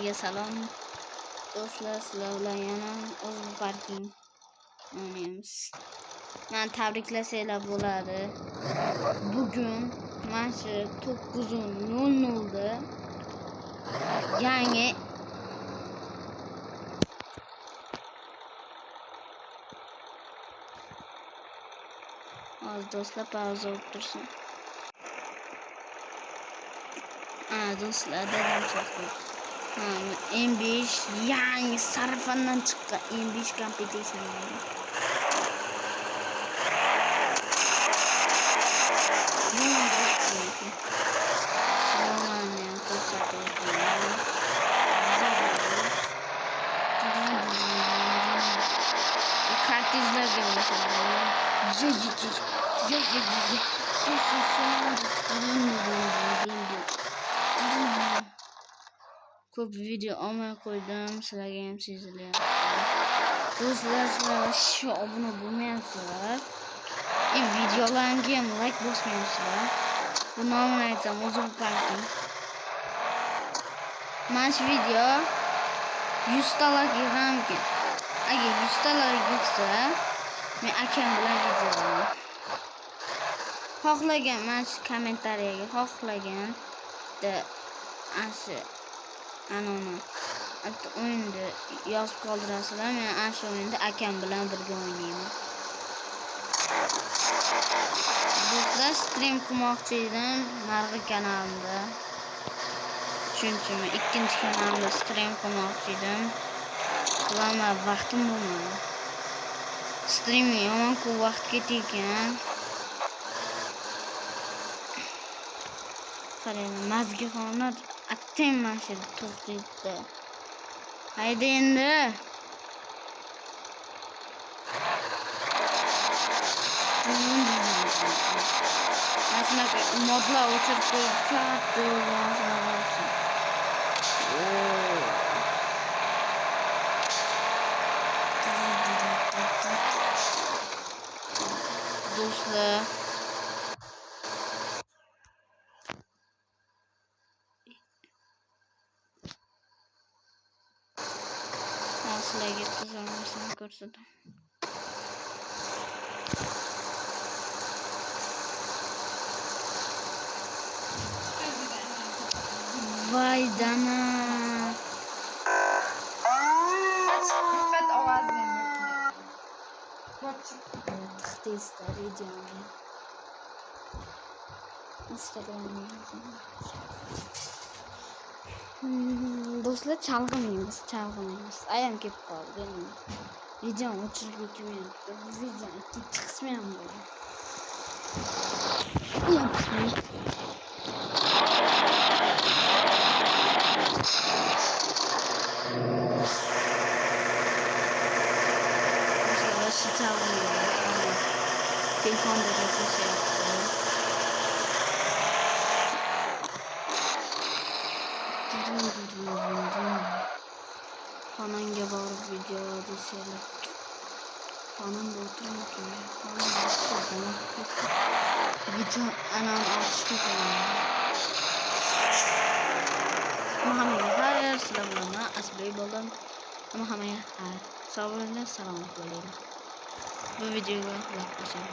Hammaga salom. Do'stlar, sizlar bilan yana o'z parking o'ynaymiz. Men tabriklasanglar bo'ladi. Bugun mana shu 9:00 da yangi do'stlar pauza o'tirsin. Do'stlar dadam chaqirdi. M5 yangi sarafandan chiqqan M5 competition. Ko'p video olmay qo'ydim, sizlarga ham sezilyapti. Do'stlar, sizlar shu obuna bo'lmayapsizlar. Videolarimga ham like bosmayapsizlar. Bu nomini aytsam, o'zim parking. Mana shu video 100 ta like yig'amkin. Agar 100 ta like yig'sa, men akam bilan video olaman. Xohlagan mana shu kommentariyaga xohlagan da ashu anoni o'yinda yozib qoldirasizlar. Men ashu o'yinda akam bilan birga o'ynayman. Do'stlar, stream qilmoqchi edim narigi kanalimda. Chunki ikkinchi kanalimda stream qilmoqchi edim. Qilaman, vaqtim bo'lmadi. Stream yomon ko'p vaqt ketgan. Qarang, mazgixonlar attem mashina to'xtaydi. Haydi endi. Mashinaka modlar o'chirib qo'yib katta mashina bo'lsin. Do'stlar, sizlarga tuzilmasini ko'rsataman. Voy dana. Faqat ovozini. Testa videoni. Instagram'da. Do'stlar, chalg'imaymiz. Ayam kelib qoldi. Videoni o'chirib ketmayapti. Videoni ikkinchi qismi ham bor. Telefonda gaplashyapti. Xonamga borib video desanglar. Xonamda o'tirmoqchi. Video anam ochishga qo'yaman. Hammaga xayr, sizlar bilan asli bo'ldim. Hammaga xayr. Sog' bo'linglar, salomat bo'linglar. Bu videoga like bosing.